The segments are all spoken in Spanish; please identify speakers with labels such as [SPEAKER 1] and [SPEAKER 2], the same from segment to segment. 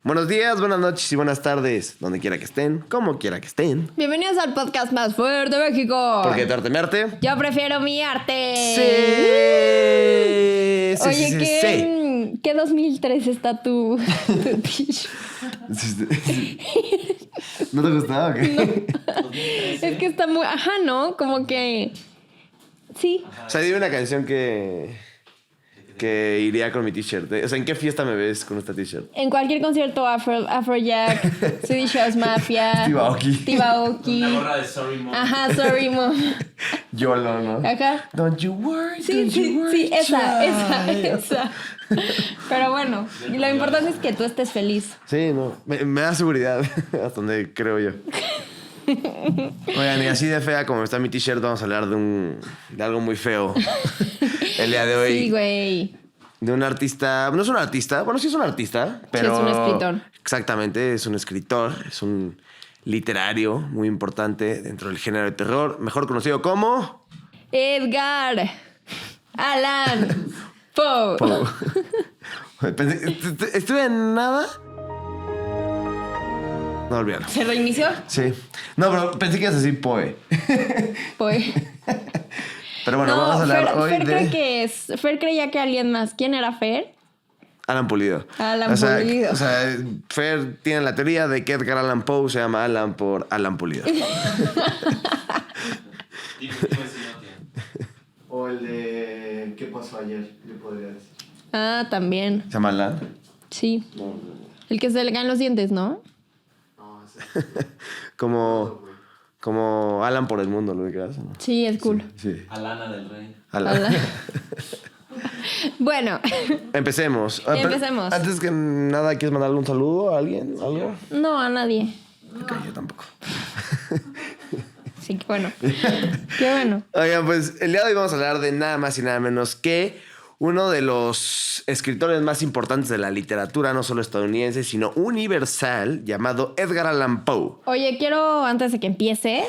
[SPEAKER 1] Buenos días, buenas noches y buenas tardes, donde quiera que estén, como quiera que estén.
[SPEAKER 2] Bienvenidos al podcast más fuerte de México.
[SPEAKER 1] Porque de arte me arte.
[SPEAKER 2] Yo prefiero mi arte.
[SPEAKER 1] Sí.
[SPEAKER 2] Oye, ¿qué 2003 está tu t-shirt?
[SPEAKER 1] ¿No te gustaba o qué?
[SPEAKER 2] No. Es que está muy... Ajá, ¿no? Como que... Sí.
[SPEAKER 1] O sea, dime una canción que iría con mi t-shirt. O sea, ¿en qué fiesta me ves con esta t-shirt?
[SPEAKER 2] En cualquier concierto, Afrojack, Swedish House Mafia,
[SPEAKER 1] Steve Aoki.
[SPEAKER 3] Una gorra de Sorry Mom.
[SPEAKER 2] Ajá, Sorry Mom.
[SPEAKER 1] YOLO, ¿no?
[SPEAKER 2] Ajá.
[SPEAKER 1] Don't you worry,
[SPEAKER 2] Sí, esa. Pero bueno, lo importante es que tú estés feliz.
[SPEAKER 1] Sí, no. Me da seguridad, hasta donde creo yo. Oigan, y así de fea como está mi t-shirt, vamos a hablar de algo muy feo. El día de hoy.
[SPEAKER 2] Sí, güey.
[SPEAKER 1] De un artista. No es un artista. Bueno, sí es un artista, pero.
[SPEAKER 2] Sí, es un escritor.
[SPEAKER 1] Exactamente, es un escritor. Es un literario muy importante dentro del género de terror. Mejor conocido como.
[SPEAKER 2] Edgar Allan Poe.
[SPEAKER 1] Estuve en nada. No, olvídalo.
[SPEAKER 2] ¿Se reinició?
[SPEAKER 1] Sí. No, pero pensé que ibas a decir Poe.
[SPEAKER 2] Poe.
[SPEAKER 1] Pero bueno, vamos a hablar hoy de...
[SPEAKER 2] Fer creía que alguien más. ¿Quién era Fer?
[SPEAKER 1] Alan Pulido.
[SPEAKER 2] Pulido.
[SPEAKER 1] O sea, Fer tiene la teoría de que Edgar Allan Poe se llama Alan por Alan Pulido. O el de ¿qué pasó ayer? Yo podría decir.
[SPEAKER 2] Ah, también.
[SPEAKER 1] ¿Se llama Alan?
[SPEAKER 2] Sí.
[SPEAKER 1] No.
[SPEAKER 2] El que se le caen los dientes, ¿no?
[SPEAKER 1] No, ese. Como Alan por el mundo, ¿lo ubicas? ¿No?
[SPEAKER 2] Sí, es cool.
[SPEAKER 1] Sí.
[SPEAKER 3] Alana del Rey.
[SPEAKER 1] Alan.
[SPEAKER 2] Bueno.
[SPEAKER 1] Empecemos.
[SPEAKER 2] Empecemos.
[SPEAKER 1] Antes que nada, ¿quieres mandarle un saludo a alguien? ¿Algo?
[SPEAKER 2] No, a nadie.
[SPEAKER 1] Ok, yo tampoco.
[SPEAKER 2] Sí, qué bueno. Qué bueno.
[SPEAKER 1] Oigan, pues el día de hoy vamos a hablar de nada más y nada menos que uno de los escritores más importantes de la literatura, no solo estadounidense, sino universal, llamado Edgar Allan Poe.
[SPEAKER 2] Oye, quiero, antes de que empieces,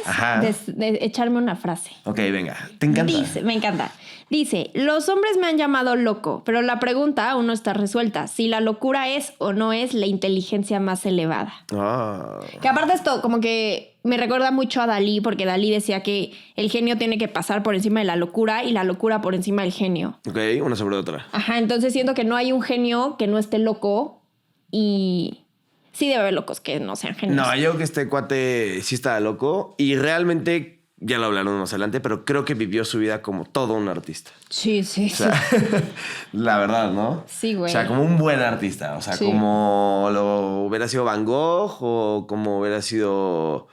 [SPEAKER 2] de echarme una frase.
[SPEAKER 1] Ok, venga. ¿Te encanta?
[SPEAKER 2] Me encanta. Dice, los hombres me han llamado loco, pero la pregunta aún no está resuelta. Si la locura es o no es la inteligencia más elevada.
[SPEAKER 1] Ah.
[SPEAKER 2] Que aparte esto, como que me recuerda mucho a Dalí, porque Dalí decía que el genio tiene que pasar por encima de la locura y la locura por encima del genio.
[SPEAKER 1] Ok, una sobre otra.
[SPEAKER 2] Ajá, entonces siento que no hay un genio que no esté loco y sí debe haber locos que no sean genios.
[SPEAKER 1] No, yo creo que este cuate sí estaba loco y realmente... Ya lo hablaremos más adelante, pero creo que vivió su vida como todo un artista.
[SPEAKER 2] Sí, sí,
[SPEAKER 1] o sea, la verdad, ¿no?
[SPEAKER 2] Sí, güey.
[SPEAKER 1] O sea, como un buen artista. O sea,
[SPEAKER 2] sí.
[SPEAKER 1] Como lo hubiera sido Van Gogh o como hubiera sido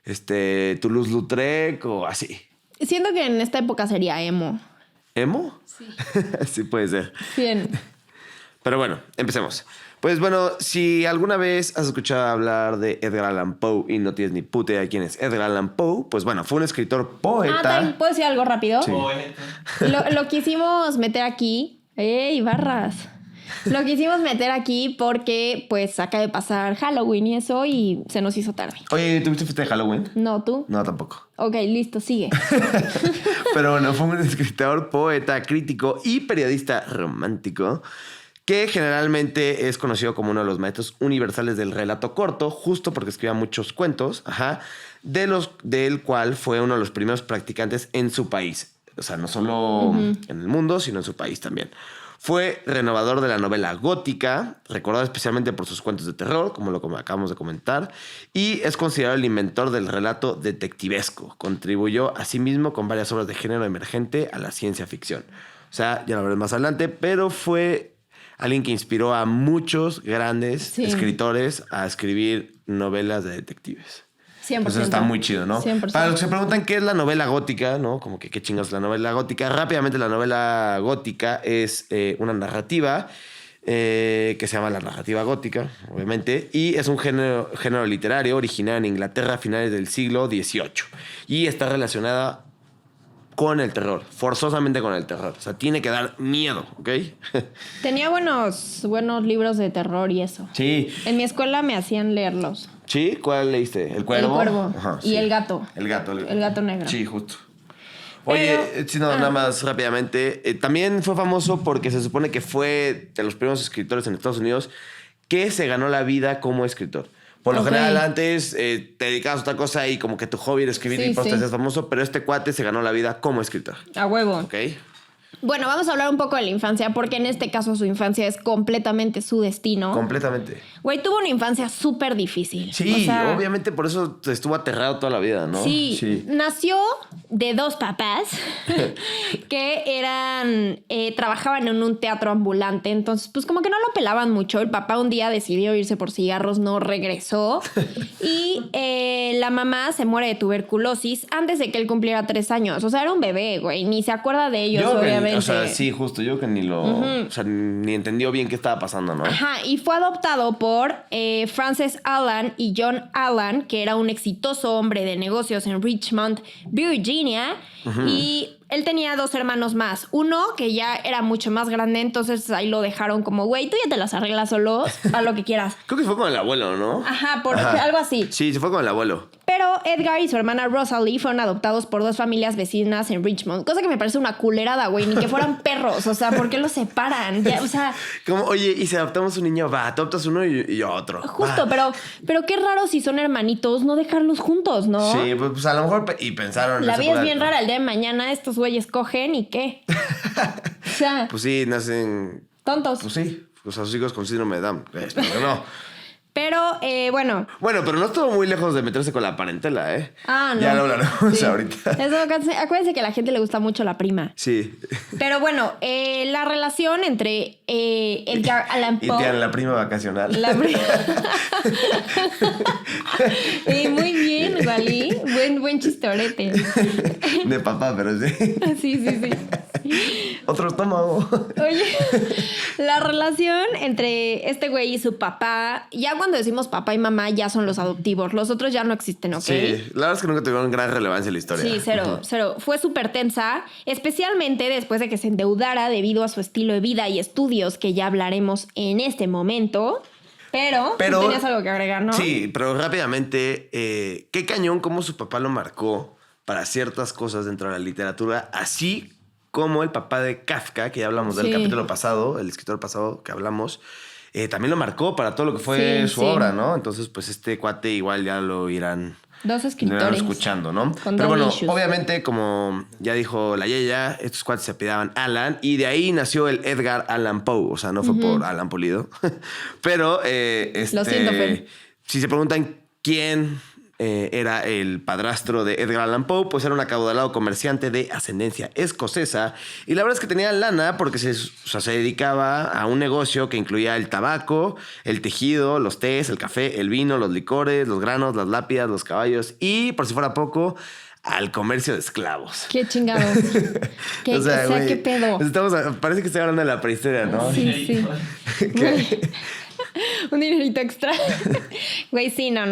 [SPEAKER 1] Toulouse-Lautrec o así.
[SPEAKER 2] Siento que en esta época sería emo.
[SPEAKER 1] ¿Emo?
[SPEAKER 2] Sí.
[SPEAKER 1] Sí puede ser.
[SPEAKER 2] Bien.
[SPEAKER 1] Pero bueno, empecemos. Pues bueno, si alguna vez has escuchado hablar de Edgar Allan Poe y no tienes ni puta idea de quién es Edgar Allan Poe, pues bueno, fue un escritor poeta.
[SPEAKER 2] ¿también puedo decir algo rápido?
[SPEAKER 1] Sí.
[SPEAKER 2] Lo quisimos meter aquí. ¡Ey, barras! Lo quisimos meter aquí porque pues acaba de pasar Halloween y eso y se nos hizo tarde.
[SPEAKER 1] Oye, ¿tuviste fiesta de Halloween?
[SPEAKER 2] No, ¿tú?
[SPEAKER 1] No, tampoco.
[SPEAKER 2] Ok, listo, sigue.
[SPEAKER 1] Pero bueno, fue un escritor, poeta, crítico y periodista romántico que generalmente es conocido como uno de los maestros universales del relato corto, justo porque escribía muchos cuentos, del cual fue uno de los primeros practicantes en su país. O sea, no solo en el mundo, sino en su país también. Fue renovador de la novela gótica, recordado especialmente por sus cuentos de terror, como lo acabamos de comentar, y es considerado el inventor del relato detectivesco. Contribuyó asimismo con varias obras de género emergente a la ciencia ficción. O sea, ya lo veremos más adelante, pero fue alguien que inspiró a muchos grandes escritores a escribir novelas de detectives.
[SPEAKER 2] 100%.
[SPEAKER 1] Eso está muy chido, ¿no?
[SPEAKER 2] 100%.
[SPEAKER 1] Para los que se preguntan qué es la novela gótica, ¿no? Como que qué chingados es la novela gótica. Rápidamente, la novela gótica es una narrativa que se llama la narrativa gótica, obviamente, y es un género literario originado en Inglaterra a finales del siglo XVIII. Y está relacionada con el terror, forzosamente con el terror. O sea, tiene que dar miedo, ¿ok?
[SPEAKER 2] Tenía buenos libros de terror y eso.
[SPEAKER 1] Sí.
[SPEAKER 2] En mi escuela me hacían leerlos.
[SPEAKER 1] ¿Sí? ¿Cuál leíste? ¿El Cuervo?
[SPEAKER 2] El Cuervo.
[SPEAKER 1] Ajá,
[SPEAKER 2] y
[SPEAKER 1] sí.
[SPEAKER 2] El Gato.
[SPEAKER 1] El gato.
[SPEAKER 2] El gato negro.
[SPEAKER 1] Sí, justo. Oye,
[SPEAKER 2] Pero-
[SPEAKER 1] si no, nada más rápidamente. También fue famoso porque se supone que fue de los primeros escritores en Estados Unidos que se ganó la vida como escritor. Por lo
[SPEAKER 2] Ok.
[SPEAKER 1] general, antes te dedicabas a otra cosa y como que tu hobby era escribir
[SPEAKER 2] Sí,
[SPEAKER 1] y por eso te
[SPEAKER 2] sí.
[SPEAKER 1] hacías famoso, pero este cuate se ganó la vida como escritor.
[SPEAKER 2] A huevo.
[SPEAKER 1] ¿Ok?
[SPEAKER 2] Bueno, vamos a hablar un poco de la infancia, porque en este caso su infancia es completamente su destino.
[SPEAKER 1] Completamente.
[SPEAKER 2] Güey, tuvo una infancia súper difícil.
[SPEAKER 1] Sí,
[SPEAKER 2] O sea,
[SPEAKER 1] obviamente por eso estuvo aterrado toda la vida, ¿no?
[SPEAKER 2] Sí, nació de dos papás que trabajaban en un teatro ambulante, entonces pues como que no lo pelaban mucho. El papá un día decidió irse por cigarros, no regresó y la mamá se muere de tuberculosis antes de que él cumpliera 3 años. O sea, era un bebé, güey, ni se acuerda de ellos, obviamente.
[SPEAKER 1] O sea, sí, justo, yo que ni lo... O sea, ni entendió bien qué estaba pasando, ¿no?
[SPEAKER 2] Ajá, y fue adoptado por Frances Allan y John Allan, que era un exitoso hombre de negocios en Richmond, Virginia, y él tenía 2 hermanos más. Uno que ya era mucho más grande, entonces ahí lo dejaron como, güey, tú ya te las arreglas solo, a lo que quieras.
[SPEAKER 1] Creo que fue con el abuelo, ¿no?
[SPEAKER 2] Ajá, algo así.
[SPEAKER 1] Sí, se fue con el abuelo.
[SPEAKER 2] Pero Edgar y su hermana Rosalie fueron adoptados por 2 familias vecinas en Richmond, cosa que me parece una culerada, güey, ni que fueran perros, o sea, ¿por qué los separan? Ya, o sea,
[SPEAKER 1] Como, oye, y si adoptamos un niño, va, adoptas uno y otro.
[SPEAKER 2] justo,
[SPEAKER 1] va.
[SPEAKER 2] pero qué raro si son hermanitos no dejarlos juntos, ¿no?
[SPEAKER 1] Sí, pues a lo mejor y pensaron...
[SPEAKER 2] La
[SPEAKER 1] en
[SPEAKER 2] vida es
[SPEAKER 1] esa
[SPEAKER 2] bien
[SPEAKER 1] época.
[SPEAKER 2] rara. El día de mañana estos güeyes cogen y qué. O sea,
[SPEAKER 1] Pues sí, nacen...
[SPEAKER 2] tontos.
[SPEAKER 1] Pues sí, pues a sus hijos con síndrome de Down. Espero que no.
[SPEAKER 2] Pero, bueno.
[SPEAKER 1] Bueno, pero no estuvo muy lejos de meterse con la parentela, ¿eh?
[SPEAKER 2] Ah, no.
[SPEAKER 1] Ya lo hablaremos
[SPEAKER 2] Sí.
[SPEAKER 1] ahorita.
[SPEAKER 2] Acuérdense que a la gente le gusta mucho la prima.
[SPEAKER 1] Sí.
[SPEAKER 2] Pero bueno, la relación entre Edgar Allan
[SPEAKER 1] Y
[SPEAKER 2] Poe...
[SPEAKER 1] tienen la prima vacacional.
[SPEAKER 2] La prima. Muy bien, Wally. Buen chistorete.
[SPEAKER 1] De papá, pero sí.
[SPEAKER 2] Sí, sí, sí.
[SPEAKER 1] Otro estómago.
[SPEAKER 2] Oye, la relación entre este güey y su papá, ya cuando decimos papá y mamá ya son los adoptivos, los otros ya no existen, ¿ok?
[SPEAKER 1] Sí, la verdad es que nunca tuvieron gran relevancia en la historia.
[SPEAKER 2] Sí, cero. Fue súper tensa, especialmente después de que se endeudara debido a su estilo de vida y estudios que ya hablaremos en este momento. Pero tú tenías algo que agregar, ¿no?
[SPEAKER 1] Sí, pero rápidamente, qué cañón cómo su papá lo marcó para ciertas cosas dentro de la literatura, así como el papá de Kafka, que ya hablamos del
[SPEAKER 2] Sí.
[SPEAKER 1] capítulo pasado, el escritor pasado que hablamos, también lo marcó para todo lo que fue
[SPEAKER 2] Sí,
[SPEAKER 1] su
[SPEAKER 2] sí.
[SPEAKER 1] obra, ¿no? Entonces, pues este cuate igual ya lo irán...
[SPEAKER 2] Dos
[SPEAKER 1] Lo
[SPEAKER 2] escritores.
[SPEAKER 1] irán escuchando, ¿no?
[SPEAKER 2] Con
[SPEAKER 1] Pero bueno,
[SPEAKER 2] daddy issues.
[SPEAKER 1] obviamente, como ya dijo la Yeya, estos cuates se apellidaban Allan y de ahí nació el Edgar Allan Poe. O sea, no fue por Alan Pulido. Pero,
[SPEAKER 2] Lo siento, Fer.
[SPEAKER 1] si se preguntan quién era el padrastro de Edgar Allan Poe, pues era un acaudalado comerciante de ascendencia escocesa. Y la verdad es que tenía lana porque se dedicaba a un negocio que incluía el tabaco, el tejido, los tés, el café, el vino, los licores, los granos, las lápidas, los caballos y, por si fuera poco, al comercio de esclavos.
[SPEAKER 2] Qué chingados. O sea,
[SPEAKER 1] güey,
[SPEAKER 2] qué pedo.
[SPEAKER 1] Parece que estoy hablando de la prehistoria, ¿no?
[SPEAKER 2] Sí, sí.
[SPEAKER 1] ¿Qué?
[SPEAKER 2] Un dinerito extra. Güey, sí, no,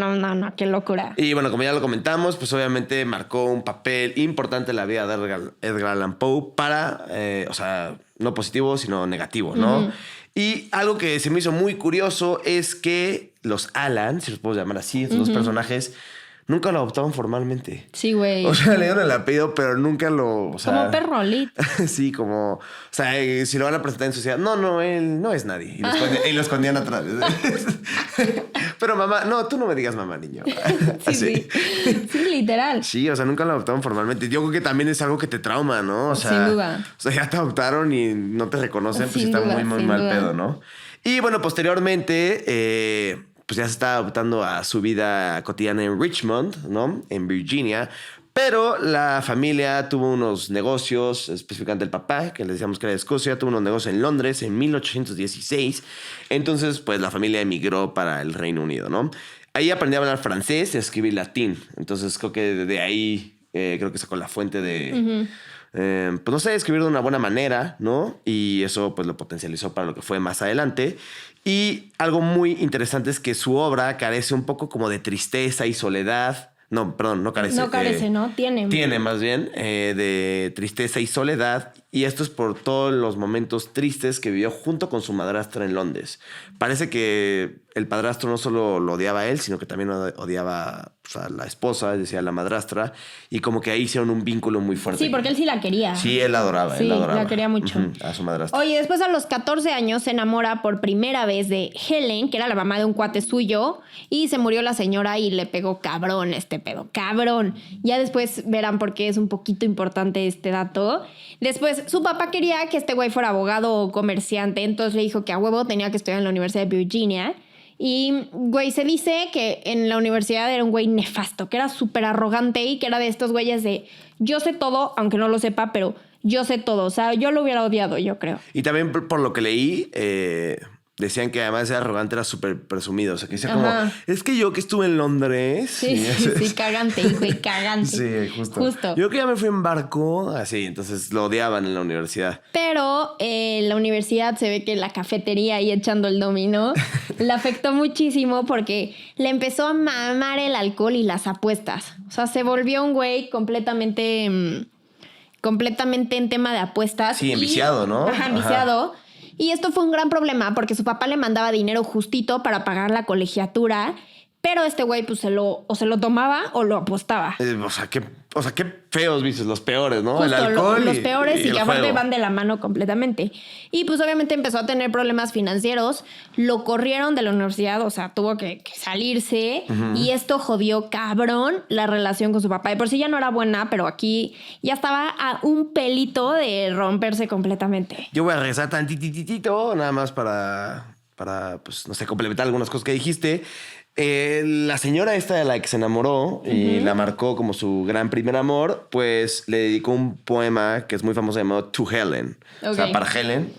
[SPEAKER 2] qué locura.
[SPEAKER 1] Y bueno, como ya lo comentamos, pues obviamente marcó un papel importante en la vida de Edgar Allan Poe para, o sea, no positivo, sino negativo, ¿no? Y algo que se me hizo muy curioso es que los Allan, si los puedo llamar así, estos dos personajes, nunca lo adoptaron formalmente.
[SPEAKER 2] Sí, güey.
[SPEAKER 1] O sea, le dieron el apellido, pero nunca lo... O sea,
[SPEAKER 2] Como perro, lit.
[SPEAKER 1] Sí, como... O sea, si lo van a presentar en sociedad, no, él no es nadie. Y lo escondían atrás. Pero mamá, no, tú no me digas mamá, niño.
[SPEAKER 2] Sí, sí. Sí, literal.
[SPEAKER 1] Sí, o sea, nunca lo adoptaron formalmente. Yo creo que también es algo que te trauma, ¿no? O sea,
[SPEAKER 2] Sin duda.
[SPEAKER 1] O sea, ya te adoptaron y no te reconocen, pues
[SPEAKER 2] Sin
[SPEAKER 1] está
[SPEAKER 2] duda,
[SPEAKER 1] muy
[SPEAKER 2] sin
[SPEAKER 1] mal
[SPEAKER 2] duda.
[SPEAKER 1] pedo, ¿no? Y bueno, posteriormente, pues ya se está adoptando a su vida cotidiana en Richmond, ¿no? En Virginia. Pero la familia tuvo unos negocios, específicamente el papá, que le decíamos que era de Escocia, tuvo unos negocios en Londres en 1816. Entonces, pues la familia emigró para el Reino Unido, ¿no? Ahí aprendió a hablar francés y a escribir latín. Entonces, creo que de ahí, creo que sacó la fuente de... pues no sé, escribir de una buena manera, ¿no? Y eso pues lo potencializó para lo que fue más adelante. Y algo muy interesante es que su obra carece un poco como de tristeza y soledad. No, perdón, no carece.
[SPEAKER 2] No carece, ¿no? Tiene.
[SPEAKER 1] Tiene más bien de tristeza y soledad. Y esto es por todos los momentos tristes que vivió junto con su madrastra en Londres. Parece que el padrastro no solo lo odiaba a él, sino que también odiaba a la esposa, es decir, a la madrastra, y como que ahí hicieron un vínculo muy fuerte.
[SPEAKER 2] Sí, porque él sí la quería.
[SPEAKER 1] Sí, él la adoraba,
[SPEAKER 2] Sí, la quería mucho.
[SPEAKER 1] A su madrastra.
[SPEAKER 2] Oye, después a los 14 años se enamora por primera vez de Helen, que era la mamá de un cuate suyo, y se murió la señora y le pegó cabrón este pedo, cabrón. Ya después verán por qué es un poquito importante este dato. Después, su papá quería que este güey fuera abogado o comerciante, entonces le dijo que a huevo tenía que estudiar en la Universidad de Virginia. Y, güey, se dice que en la universidad era un güey nefasto, que era súper arrogante y que era de estos güeyes de yo sé todo, aunque no lo sepa, pero yo sé todo. O sea, yo lo hubiera odiado, yo creo.
[SPEAKER 1] Y también por lo que leí, decían que además ese arrogante era súper presumido. O sea, que decía como, es que yo que estuve en Londres.
[SPEAKER 2] Sí, cagante, güey, cagante.
[SPEAKER 1] Sí, justo. Yo que ya me fui en barco, así, entonces lo odiaban en la universidad.
[SPEAKER 2] Pero en la universidad se ve que la cafetería ahí echando el dominó le afectó muchísimo porque le empezó a mamar el alcohol y las apuestas. O sea, se volvió un güey completamente en tema de apuestas.
[SPEAKER 1] Sí, enviciado, ¿no?
[SPEAKER 2] Ajá, enviciado. Y esto fue un gran problema porque su papá le mandaba dinero justito para pagar la colegiatura, pero este güey pues se lo tomaba o lo apostaba.
[SPEAKER 1] O sea, qué feos vicios, los peores, ¿no?
[SPEAKER 2] Justo,
[SPEAKER 1] el alcohol
[SPEAKER 2] los peores y que aparte
[SPEAKER 1] juego.
[SPEAKER 2] van de la mano completamente. Y pues obviamente empezó a tener problemas financieros, lo corrieron de la universidad, o sea, tuvo que salirse y esto jodió cabrón la relación con su papá. De por sí ya no era buena, pero aquí ya estaba a un pelito de romperse completamente.
[SPEAKER 1] Yo voy a regresar tantititito, nada más para pues, no sé, complementar algunas cosas que dijiste. La señora esta de la que se enamoró y la marcó como su gran primer amor, pues le dedicó un poema que es muy famoso llamado To Helen. Okay. O sea, para Helen.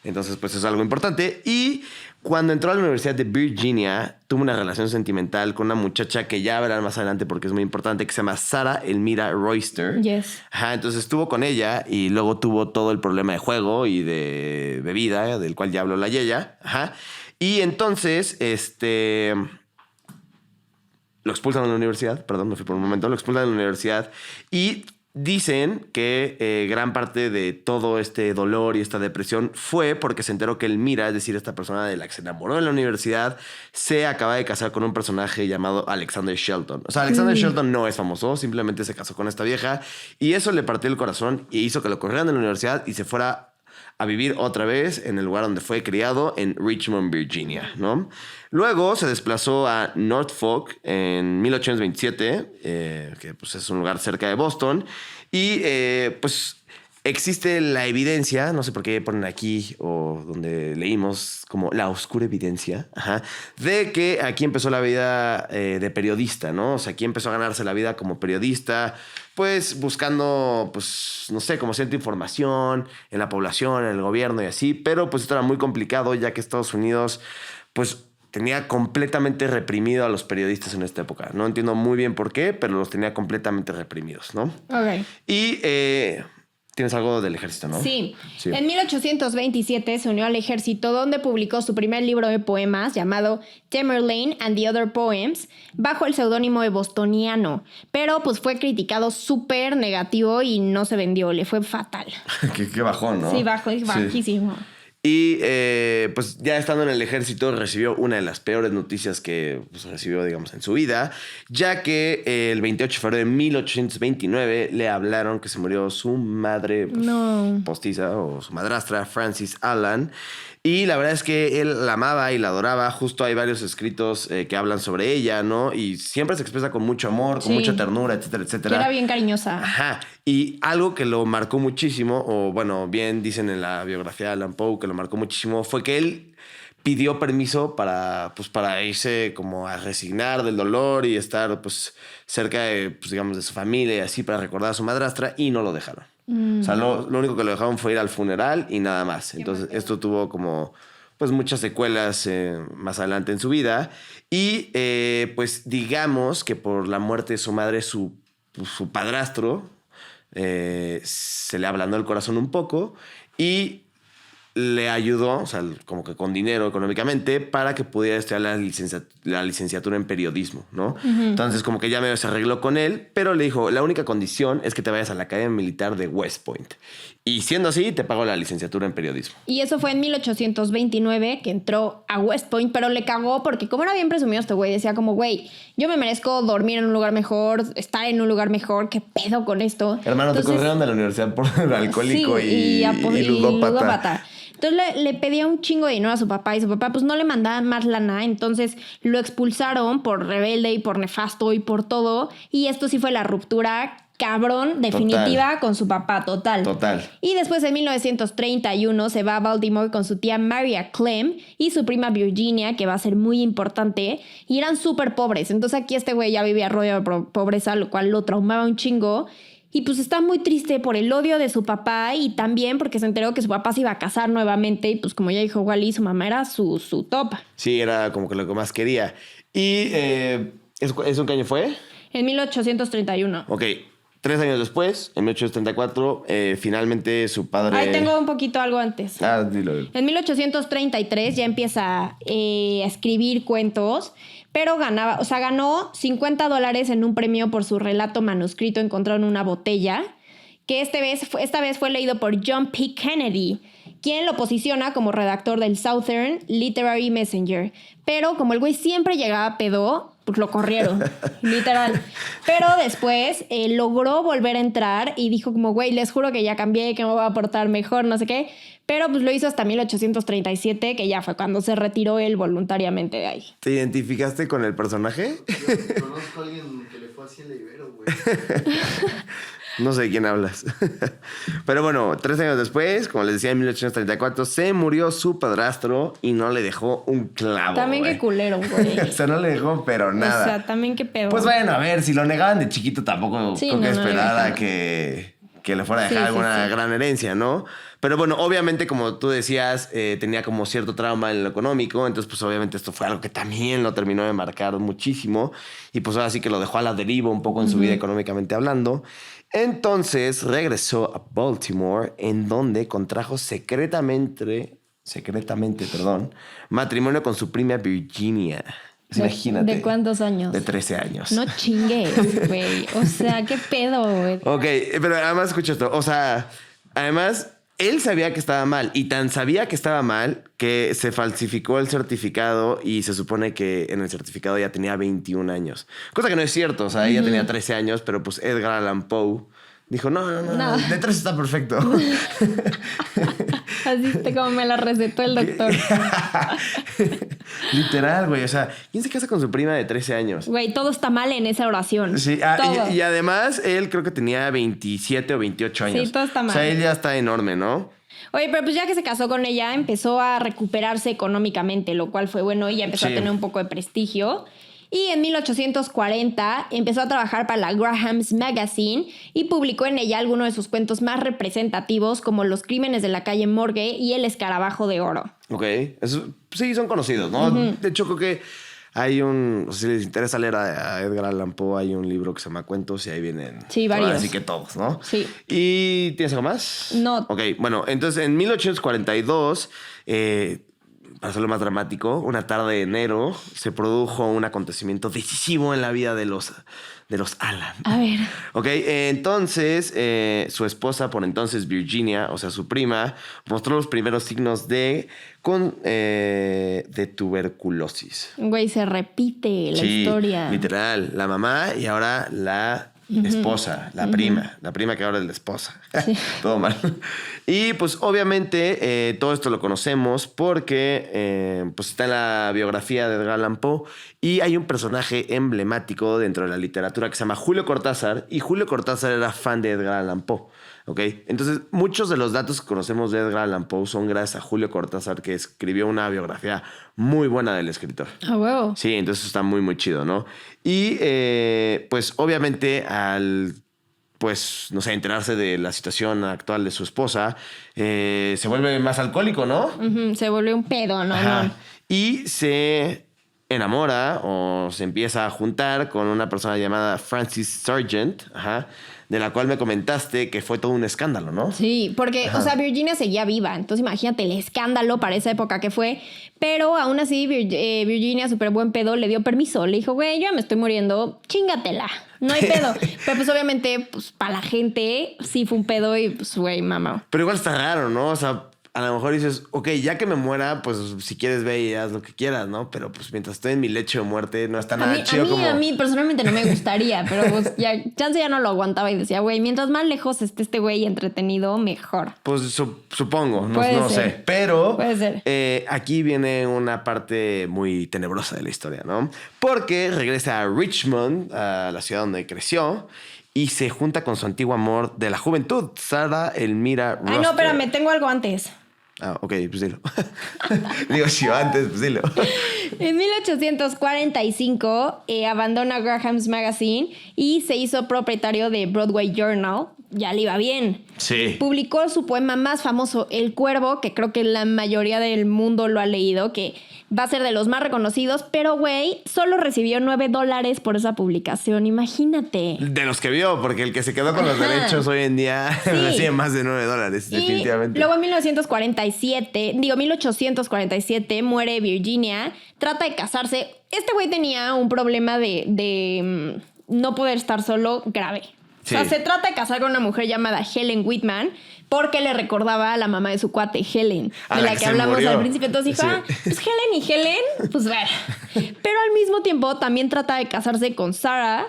[SPEAKER 1] Entonces, pues es algo importante. Y cuando entró a la Universidad de Virginia, tuvo una relación sentimental con una muchacha que ya verán más adelante porque es muy importante, que se llama Sarah Elmira Royster.
[SPEAKER 2] Yes.
[SPEAKER 1] Ajá, entonces estuvo con ella y luego tuvo todo el problema de juego y de bebida, del cual ya habló la Yeya. Ajá. Y entonces, lo expulsan de la universidad, perdón, me fui por un momento, lo expulsan de la universidad y dicen que gran parte de todo este dolor y esta depresión fue porque se enteró que Elmira, es decir, esta persona de la que se enamoró en la universidad, se acaba de casar con un personaje llamado Alexander Shelton. O sea, Alexander Shelton no es famoso, simplemente se casó con esta vieja y eso le partió el corazón y hizo que lo corrieran de la universidad y se fuera a vivir otra vez en el lugar donde fue criado, en Richmond, Virginia, ¿no? Luego se desplazó a Norfolk en 1827, que pues es un lugar cerca de Boston, y pues existe la evidencia, no sé por qué ponen aquí o donde leímos como la oscura evidencia, de que aquí empezó la vida de periodista, ¿no? O sea, aquí empezó a ganarse la vida como periodista, pues buscando, pues, no sé, como cierta información en la población, en el gobierno y así, pero pues esto era muy complicado ya que Estados Unidos, pues, tenía completamente reprimido a los periodistas en esta época. No entiendo muy bien por qué, pero los tenía completamente reprimidos, ¿no?
[SPEAKER 2] Ok.
[SPEAKER 1] Y tienes algo del ejército, ¿no?
[SPEAKER 2] Sí. En 1827 se unió al ejército donde publicó su primer libro de poemas llamado Tamerlane and the Other Poems bajo el seudónimo de Bostoniano. Pero pues fue criticado súper negativo y no se vendió. Le fue fatal.
[SPEAKER 1] Qué bajón, ¿no?
[SPEAKER 2] Sí, bajísimo.
[SPEAKER 1] Y pues ya estando en el ejército recibió una de las peores noticias que pues, recibió, digamos, en su vida, ya que el 28 de febrero de 1829 le hablaron que se murió su madre postiza o su madrastra, Frances Allan. Y la verdad es que él la amaba y la adoraba. Justo hay varios escritos que hablan sobre ella, ¿no? Y siempre se expresa con mucho amor, con mucha ternura, etcétera, etcétera.
[SPEAKER 2] Que era bien cariñosa.
[SPEAKER 1] Ajá. Y algo que lo marcó muchísimo, o bueno, bien dicen en la biografía de Allan Poe que lo marcó muchísimo, fue que él pidió permiso para irse como a resignar del dolor y estar pues cerca de, pues, digamos, de su familia y así para recordar a su madrastra y no lo dejaron. O sea, lo único que lo dejaron fue ir al funeral y nada más. Entonces, esto tuvo como pues muchas secuelas más adelante en su vida. Y pues digamos que por la muerte de su madre, su padrastro se le ablandó el corazón un poco y le ayudó, o sea, como que con dinero económicamente, para que pudiera estudiar la licenciatura en periodismo, ¿no? Entonces, como que ya medio se arregló con él, pero le dijo, la única condición es que te vayas a la Academia Militar de West Point. Y siendo así, te pago la licenciatura en periodismo.
[SPEAKER 2] Y eso fue en 1829 que entró a West Point, pero le cagó porque como era bien presumido este güey, decía como, güey, yo me merezco dormir en un lugar mejor, estar en un lugar mejor, ¿qué pedo con esto?
[SPEAKER 1] Hermano, entonces, te corrieron de la universidad por alcohólico
[SPEAKER 2] sí,
[SPEAKER 1] y ludópata.
[SPEAKER 2] Entonces le pedía un chingo de dinero a su papá y su papá pues no le mandaba más lana, entonces lo expulsaron por rebelde y por nefasto y por todo, y esto sí fue la ruptura cabrón definitiva con su papá, total. Y después en 1931 se va a Baltimore con su tía Maria Clem y su prima Virginia, que va a ser muy importante, y eran súper pobres, entonces aquí este güey ya vivía rodeado de pobreza, lo cual lo traumaba un chingo. Y pues está muy triste por el odio de su papá y también porque se enteró que su papá se iba a casar nuevamente y pues como ya dijo Wally, su mamá era su top.
[SPEAKER 1] Sí, era como que lo que más quería. ¿Y eso en qué año fue?
[SPEAKER 2] En 1831.
[SPEAKER 1] Ok, 3 años después, en 1834, finalmente su padre...
[SPEAKER 2] Ahí tengo un poquito algo antes.
[SPEAKER 1] Dilo.
[SPEAKER 2] En 1833 ya empieza a escribir cuentos, pero ganó $50 en un premio por su relato manuscrito encontrado en una botella, que esta vez fue leído por John P. Kennedy, quien lo posiciona como redactor del Southern Literary Messenger. Pero como el güey siempre llegaba pedo, pues lo corrieron, literal. Pero después logró volver a entrar y dijo como, güey, les juro que ya cambié, que me voy a portar mejor, no sé qué. Pero pues lo hizo hasta 1837, que ya fue cuando se retiró él voluntariamente de ahí.
[SPEAKER 1] ¿Te identificaste con el personaje?
[SPEAKER 3] Yo conozco a alguien que le fue así a la Ibero, güey.
[SPEAKER 1] No sé de quién hablas. Pero bueno, 3 años después, como les decía, en 1834, se murió su padrastro y no le dejó un clavo.
[SPEAKER 2] También qué culero, güey.
[SPEAKER 1] O sea, no le dejó, pero nada.
[SPEAKER 2] O sea, también qué pedo.
[SPEAKER 1] Pues bueno, a ver, si lo negaban de chiquito tampoco creo que esperara que le fuera a dejar alguna gran herencia, ¿no? Pero bueno, obviamente, como tú decías, tenía como cierto trauma en lo económico, entonces pues obviamente esto fue algo que también lo terminó de marcar muchísimo y pues ahora sí que lo dejó a la deriva un poco en su vida económicamente hablando. Entonces regresó a Baltimore, en donde contrajo secretamente, matrimonio con su prima Virginia. Imagínate.
[SPEAKER 2] ¿De cuántos años?
[SPEAKER 1] De 13 años.
[SPEAKER 2] No chingues, güey. O sea, qué pedo, güey.
[SPEAKER 1] Ok, pero además escucha esto. O sea, además, él sabía que estaba mal. Y tan sabía que estaba mal que se falsificó el certificado y se supone que en el certificado ya tenía 21 años. Cosa que no es cierto. O sea, ella tenía 13 años, pero pues Edgar Allan Poe dijo, no. De 13 está perfecto.
[SPEAKER 2] Así como me la recetó el doctor.
[SPEAKER 1] Literal, güey. O sea, ¿quién se casa con su prima de 13 años?
[SPEAKER 2] Güey, todo está mal en esa oración.
[SPEAKER 1] Sí, y además él creo que tenía 27 o 28 años.
[SPEAKER 2] Sí, todo está mal.
[SPEAKER 1] O sea, él ya está enorme, ¿no?
[SPEAKER 2] Oye, pero pues ya que se casó con ella, empezó a recuperarse económicamente, lo cual fue bueno y ya empezó a tener un poco de prestigio. Y en 1840 empezó a trabajar para la Graham's Magazine y publicó en ella algunos de sus cuentos más representativos, como Los crímenes de la calle Morgue y El escarabajo de oro.
[SPEAKER 1] Ok, sí, son conocidos, ¿no? De hecho, creo que hay si les interesa leer a Edgar Allan Poe, hay un libro que se llama Cuentos y ahí vienen.
[SPEAKER 2] Sí, varios.
[SPEAKER 1] Así que todos, ¿no?
[SPEAKER 2] Sí.
[SPEAKER 1] ¿Y tienes algo más?
[SPEAKER 2] No.
[SPEAKER 1] Ok, bueno, entonces en 1842... para hacerlo más dramático, una tarde de enero se produjo un acontecimiento decisivo en la vida de los Allan.
[SPEAKER 2] A ver.
[SPEAKER 1] Ok, entonces su esposa, por entonces Virginia, o sea, su prima, mostró los primeros signos de tuberculosis.
[SPEAKER 2] Güey, se repite la historia.
[SPEAKER 1] Literal, la mamá y ahora la esposa, la prima que ahora es la esposa. Sí. Todo mal. Y pues obviamente todo esto lo conocemos porque pues está en la biografía de Edgar Allan Poe y hay un personaje emblemático dentro de la literatura que se llama Julio Cortázar y Julio Cortázar era fan de Edgar Allan Poe. ¿Ok? Entonces, muchos de los datos que conocemos de Edgar Allan Poe son gracias a Julio Cortázar, que escribió una biografía muy buena del escritor.
[SPEAKER 2] ¡Ah, huevo!
[SPEAKER 1] Sí, entonces está muy, muy chido, ¿no? Y, pues, obviamente, al, pues, no sé, enterarse de la situación actual de su esposa, se vuelve más alcohólico, ¿no?
[SPEAKER 2] Se vuelve un pedo, ¿no?
[SPEAKER 1] Ajá. Y se enamora o se empieza a juntar con una persona llamada Frances Sargent, de la cual me comentaste que fue todo un escándalo, ¿no?
[SPEAKER 2] Sí, porque, o sea, Virginia seguía viva. Entonces, imagínate el escándalo para esa época que fue. Pero aún así, Virginia, súper buen pedo, le dio permiso. Le dijo, güey, yo ya me estoy muriendo, chingatela. No hay pedo. Pero pues obviamente, pues para la gente sí fue un pedo y pues, güey, mamá.
[SPEAKER 1] Pero igual está raro, ¿no? O sea, a lo mejor dices, ok, ya que me muera, pues si quieres ve y haz lo que quieras, ¿no? Pero pues mientras estoy en mi lecho de muerte, no está nada chido como...
[SPEAKER 2] A mí personalmente no me gustaría, pero pues ya, chance ya no lo aguantaba y decía, güey, mientras más lejos esté este güey entretenido, mejor.
[SPEAKER 1] Pues supongo, no
[SPEAKER 2] Puede
[SPEAKER 1] sé.
[SPEAKER 2] ser.
[SPEAKER 1] Pero
[SPEAKER 2] Puede ser.
[SPEAKER 1] aquí viene una parte muy tenebrosa de la historia, ¿no? Porque regresa a Richmond, a la ciudad donde creció, y se junta con su antiguo amor de la juventud, Sarah Elmira Roster.
[SPEAKER 2] Ay, no, espérame, tengo algo antes.
[SPEAKER 1] Ah, ok, pues dilo. Digo, si antes, pues dilo.
[SPEAKER 2] En 1845 abandona Graham's Magazine y se hizo propietario de Broadway Journal. Ya le iba bien.
[SPEAKER 1] Sí.
[SPEAKER 2] Publicó su poema más famoso, El Cuervo, que creo que la mayoría del mundo lo ha leído, que va a ser de los más reconocidos, pero güey, solo recibió $9 por esa publicación, imagínate.
[SPEAKER 1] De los que vio, porque el que se quedó con los
[SPEAKER 2] Ajá.
[SPEAKER 1] derechos hoy en día
[SPEAKER 2] Sí.
[SPEAKER 1] recibe más de $9, definitivamente.
[SPEAKER 2] Y luego en 1847, muere Virginia, trata de casarse. Este güey tenía un problema de no poder estar solo grave.
[SPEAKER 1] Sí.
[SPEAKER 2] O sea, se trata de casar con una mujer llamada Helen Whitman porque le recordaba a la mamá de su cuate, Helen,
[SPEAKER 1] A
[SPEAKER 2] de
[SPEAKER 1] la
[SPEAKER 2] la
[SPEAKER 1] que
[SPEAKER 2] que
[SPEAKER 1] se
[SPEAKER 2] hablamos
[SPEAKER 1] murió.
[SPEAKER 2] al principio. Entonces dijo,
[SPEAKER 1] Sí.
[SPEAKER 2] pues Helen y Helen, pues bueno. Pero al mismo tiempo también trata de casarse con Sarah,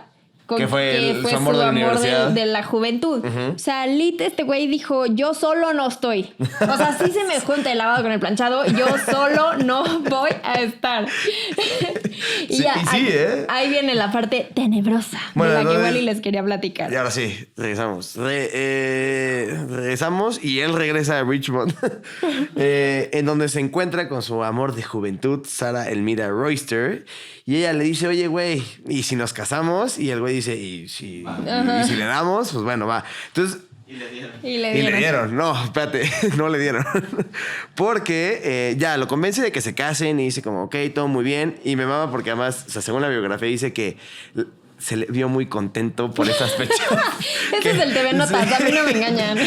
[SPEAKER 1] Que fue su amor de la universidad.
[SPEAKER 2] de la juventud. O sea, lit, este güey dijo, yo solo no estoy. O sea, sí se me junta el lavado con el planchado, yo solo no voy a estar.
[SPEAKER 1] Sí, y sí,
[SPEAKER 2] ahí viene la parte tenebrosa
[SPEAKER 1] Bueno,
[SPEAKER 2] de la que
[SPEAKER 1] entonces-
[SPEAKER 2] igual y les quería platicar.
[SPEAKER 1] Y ahora sí, regresamos. Regresamos y él regresa a Richmond, en donde se encuentra con su amor de juventud, Sarah Elmira Royster. Y ella le dice, oye, güey, ¿y si nos casamos? Y el güey dice, ¿y si le damos? Pues bueno, va. Entonces...
[SPEAKER 2] Y le
[SPEAKER 1] Y le dieron. No, espérate, no le dieron. Porque ya lo convence de que se casen y dice como, ok, todo muy bien. Y me mama porque además, o sea, según la biografía dice que se le vio muy contento por esas fechas.
[SPEAKER 2] Ese es el TV Notas, a mí no me engañan.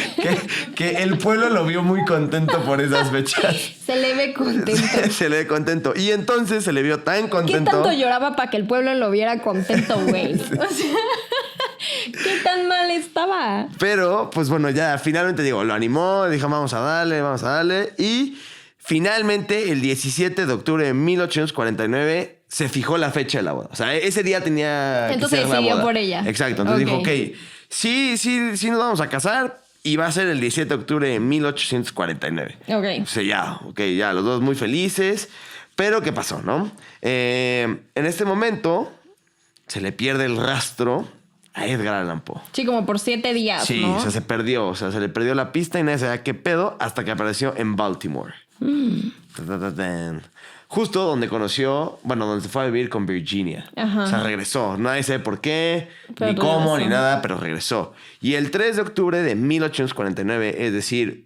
[SPEAKER 1] Que el pueblo lo vio muy contento por esas fechas.
[SPEAKER 2] Se le ve contento.
[SPEAKER 1] Se le ve contento. Y entonces se le vio tan
[SPEAKER 2] ¿Qué
[SPEAKER 1] contento.
[SPEAKER 2] tanto lloraba para que el pueblo lo viera contento, güey? O sea, ¿qué tan mal estaba?
[SPEAKER 1] Pero, pues bueno, ya finalmente digo, lo animó, dijo, vamos a darle. Y finalmente, el 17 de octubre de 1849, se fijó la fecha de la boda. O sea, ese día tenía que
[SPEAKER 2] Entonces
[SPEAKER 1] ser la
[SPEAKER 2] decidió
[SPEAKER 1] boda.
[SPEAKER 2] por ella.
[SPEAKER 1] Exacto. Entonces
[SPEAKER 2] Ok.
[SPEAKER 1] dijo, ok, sí nos vamos a casar. Y va a ser el 17 de octubre de 1849.
[SPEAKER 2] Ok.
[SPEAKER 1] O sea, ya, los dos muy felices. Pero, ¿qué pasó, no? En este momento, se le pierde el rastro a Edgar Allan Poe.
[SPEAKER 2] Sí, como por 7 días,
[SPEAKER 1] Sí,
[SPEAKER 2] ¿no?
[SPEAKER 1] o sea, se perdió. O sea, se le perdió la pista y nadie sabía qué pedo hasta que apareció en Baltimore. Ta, ta, ta, tan. Justo donde donde se fue a vivir con Virginia.
[SPEAKER 2] Ajá.
[SPEAKER 1] O sea, regresó. Nadie sabe por qué,
[SPEAKER 2] Pero
[SPEAKER 1] ni cómo,
[SPEAKER 2] regresó.
[SPEAKER 1] ni nada, pero regresó. Y el 3 de octubre de 1849, es decir,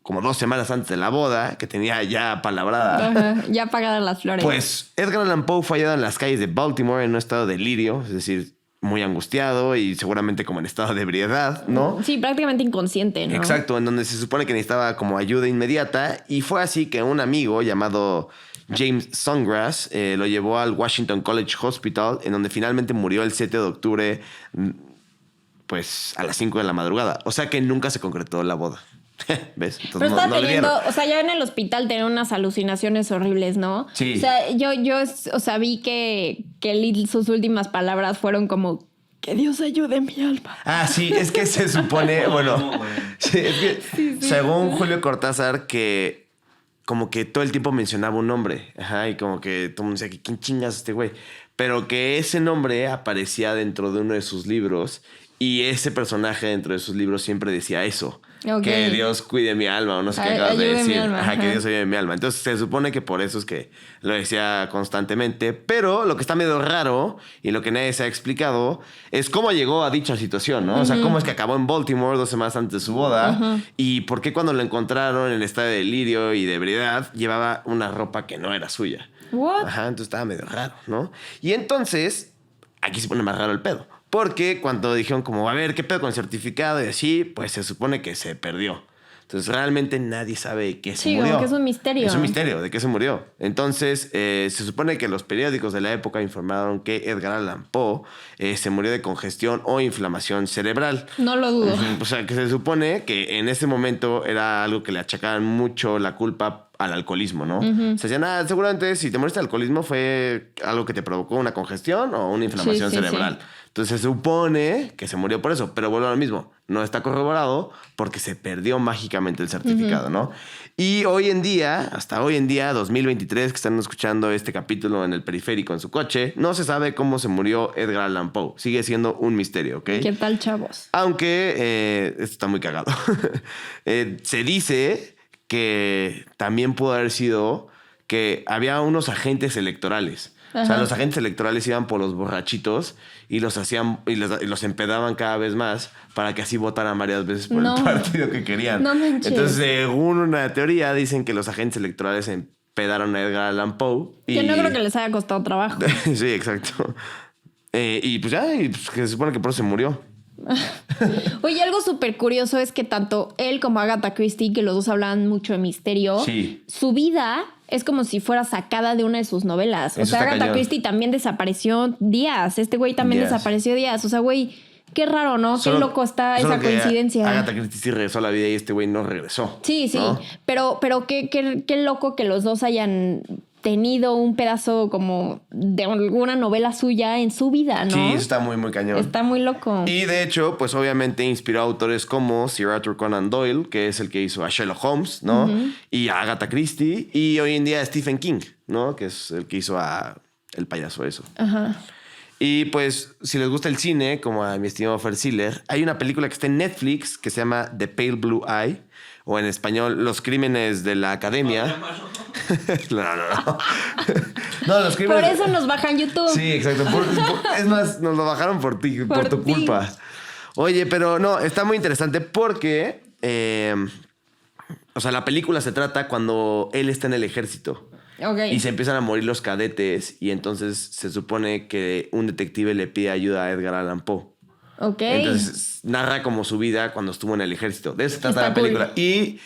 [SPEAKER 1] como 2 semanas antes de la boda, que tenía ya palabrada,
[SPEAKER 2] Ajá, ya pagadas las flores.
[SPEAKER 1] pues Edgar Allan Poe fue hallado en las calles de Baltimore en un estado de delirio, es decir, muy angustiado y seguramente como en estado de ebriedad, ¿no?
[SPEAKER 2] Sí, prácticamente inconsciente, ¿no?
[SPEAKER 1] Exacto, en donde se supone que necesitaba como ayuda inmediata y fue así que un amigo llamado James Snodgrass lo llevó al Washington College Hospital, en donde finalmente murió el 7 de octubre, pues a las 5 de la madrugada. O sea que nunca se concretó la boda. ¿Ves? Entonces,
[SPEAKER 2] Pero estaba
[SPEAKER 1] le
[SPEAKER 2] teniendo,
[SPEAKER 1] dieron.
[SPEAKER 2] o sea, ya en el hospital tenía unas alucinaciones horribles, ¿no?
[SPEAKER 1] Sí.
[SPEAKER 2] O sea, yo o sea, vi que sus últimas palabras fueron como, que Dios ayude mi alma.
[SPEAKER 1] Ah, sí, es que se supone, bueno,
[SPEAKER 3] No, güey.
[SPEAKER 1] sí, es que según Julio Cortázar, que como que todo el tiempo mencionaba un nombre, ajá, y como que todo el mundo decía, ¿quién chingas es este güey? Pero que ese nombre aparecía dentro de uno de sus libros y ese personaje dentro de sus libros siempre decía eso.
[SPEAKER 2] Ok.
[SPEAKER 1] Que Dios cuide mi alma o no sé qué acabas de
[SPEAKER 2] Ayude mi
[SPEAKER 1] decir.
[SPEAKER 2] alma,
[SPEAKER 1] Ajá, que
[SPEAKER 2] ajá.
[SPEAKER 1] Dios ayude mi alma. Entonces se supone que por eso es que lo decía constantemente. Pero lo que está medio raro y lo que nadie se ha explicado es cómo llegó a dicha situación, ¿no? O sea, cómo es que acabó en Baltimore 2 semanas antes de su boda y por qué cuando lo encontraron en estado de delirio y de ebriedad llevaba una ropa que no era suya.
[SPEAKER 2] What?
[SPEAKER 1] Ajá, entonces estaba medio raro, ¿no? Y entonces, aquí se pone más raro el pedo. Porque cuando dijeron como, a ver, ¿qué pedo con el certificado? Y así, pues se supone que se perdió. Entonces, realmente nadie sabe de qué se murió.
[SPEAKER 2] Sí, como que es un misterio.
[SPEAKER 1] Es un misterio de qué se murió. Entonces, se supone que los periódicos de la época informaron que Edgar Allan Poe se murió de congestión o inflamación cerebral.
[SPEAKER 2] No lo dudo.
[SPEAKER 1] O sea, que se supone que en ese momento era algo que le achacaban mucho la culpa al alcoholismo, ¿no? Se decían, seguramente si te moriste de alcoholismo fue algo que te provocó una congestión o una inflamación cerebral. Sí. Entonces se supone que se murió por eso, pero vuelvo a lo mismo. No está corroborado porque se perdió mágicamente el certificado, ¿no? Y hoy en día, hasta hoy en día, 2023, que están escuchando este capítulo en el periférico en su coche, no se sabe cómo se murió Edgar Allan Poe. Sigue siendo un misterio, ¿ok?
[SPEAKER 2] ¿Qué tal, chavos?
[SPEAKER 1] Aunque esto está muy cagado. Se dice que también pudo haber sido que había unos agentes electorales. Ajá. O sea, los agentes electorales iban por los borrachitos y los hacían y los empedaban cada vez más para que así votaran varias veces por el partido que querían.
[SPEAKER 2] No manches.
[SPEAKER 1] Entonces, según una teoría, dicen que los agentes electorales empedaron a Edgar Allan Poe.
[SPEAKER 2] Que no creo que les haya costado trabajo.
[SPEAKER 1] Sí, exacto. Y pues ya, que se supone que por eso se murió.
[SPEAKER 2] Oye, algo súper curioso es que tanto él como Agatha Christie, que los dos hablaban mucho de misterio,
[SPEAKER 1] sí.
[SPEAKER 2] Su vida es como si fuera sacada de una de sus novelas. O sea, Agatha Christie también desapareció días. Este güey también desapareció días. O sea, güey, qué raro, ¿no? Qué loco está esa coincidencia.
[SPEAKER 1] Agatha Christie sí regresó a la vida y este güey no regresó.
[SPEAKER 2] Sí, sí.
[SPEAKER 1] ¿No?
[SPEAKER 2] Pero qué loco que los dos hayan tenido un pedazo como de alguna novela suya en su vida, ¿no?
[SPEAKER 1] Sí, eso está muy, muy cañón.
[SPEAKER 2] Está muy loco.
[SPEAKER 1] Y de hecho, pues obviamente inspiró a autores como Sir Arthur Conan Doyle, que es el que hizo a Sherlock Holmes, ¿no? Y a Agatha Christie. Y hoy en día a Stephen King, ¿no? Que es el que hizo a El payaso eso.
[SPEAKER 2] Ajá.
[SPEAKER 1] Y pues, si les gusta el cine, como a mi estimado Fer Siller, hay una película que está en Netflix que se llama The Pale Blue Eye, o en español, Los Crímenes de la Academia. No, los crímenes...
[SPEAKER 2] Por eso nos bajan YouTube.
[SPEAKER 1] Sí, exacto. Es más, nos lo bajaron por ti, por tu culpa. Oye, pero no, está muy interesante porque... o sea, la película se trata cuando él está en el ejército.
[SPEAKER 2] Okay.
[SPEAKER 1] Y se empiezan a morir los cadetes y entonces se supone que un detective le pide ayuda a Edgar Allan Poe.
[SPEAKER 2] Ok.
[SPEAKER 1] Entonces narra como su vida cuando estuvo en el ejército. De eso se trata la película. Cool. Y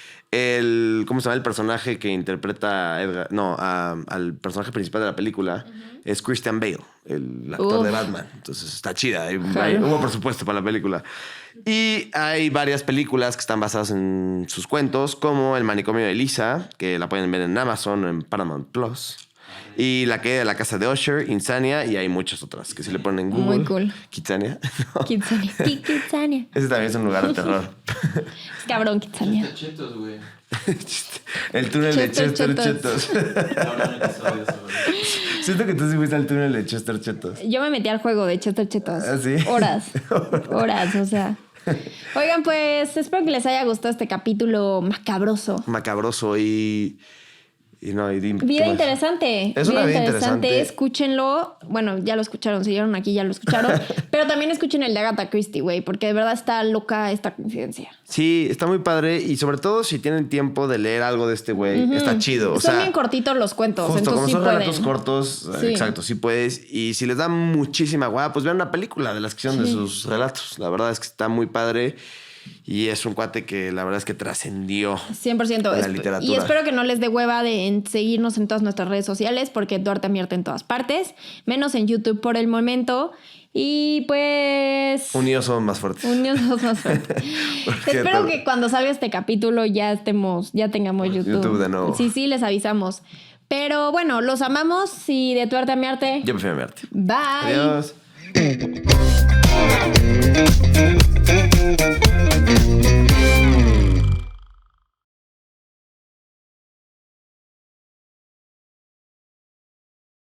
[SPEAKER 1] ¿cómo se llama? El personaje que interpreta a Edgar... No, al personaje principal de la película es Christian Bale, el actor de Batman. Entonces está chida. Hubo presupuesto para la película. Y hay varias películas que están basadas en sus cuentos, como El manicomio de Lisa, que la pueden ver en Amazon o en Paramount Plus. Y La caída de la casa de Usher, Insania, y hay muchas otras que se le ponen en Google.
[SPEAKER 2] Muy cool.
[SPEAKER 1] Kitsania.
[SPEAKER 2] No. Kitsania.
[SPEAKER 1] Ese también es un lugar de terror.
[SPEAKER 2] Es cabrón, Kitsania.
[SPEAKER 3] Chetos, güey.
[SPEAKER 1] El túnel de Chester Chetos. Siento que tú sí fuiste al túnel de Chester Chetos.
[SPEAKER 2] Yo me metí al juego de Chester Chetos.
[SPEAKER 1] ¿Ah, sí?
[SPEAKER 2] Horas, o sea. Oigan, pues espero que les haya gustado este capítulo macabroso.
[SPEAKER 1] Macabroso y
[SPEAKER 2] vida interesante.
[SPEAKER 1] Es una vida interesante.
[SPEAKER 2] Escúchenlo. Bueno, ya lo escucharon, siguieron aquí, ya lo escucharon. Pero también escuchen el de Agatha Christie, güey, porque de verdad está loca esta coincidencia.
[SPEAKER 1] Sí, está muy padre. Y sobre todo si tienen tiempo de leer algo de este güey, está chido.
[SPEAKER 2] Son bien cortitos los cuentos.
[SPEAKER 1] Justo,
[SPEAKER 2] entonces
[SPEAKER 1] como son
[SPEAKER 2] sí
[SPEAKER 1] relatos cortos, sí. Exacto, sí puedes. Y si les da muchísima guapa, pues vean una película de la sección de sus relatos. La verdad es que está muy padre. Y es un cuate que la verdad es que trascendió
[SPEAKER 2] 100%
[SPEAKER 1] la literatura.
[SPEAKER 2] Y espero que no les dé hueva de seguirnos en todas nuestras redes sociales, porque Duarte Mierte en todas partes, menos en YouTube por el momento. Y pues...
[SPEAKER 1] Unidos somos más fuertes.
[SPEAKER 2] Espero que cuando salga este capítulo ya tengamos YouTube
[SPEAKER 1] de nuevo.
[SPEAKER 2] Sí, les avisamos. Pero bueno, los amamos y de Duarte a Miarte.
[SPEAKER 1] Yo prefiero Miarte.
[SPEAKER 2] Bye.
[SPEAKER 1] Adiós.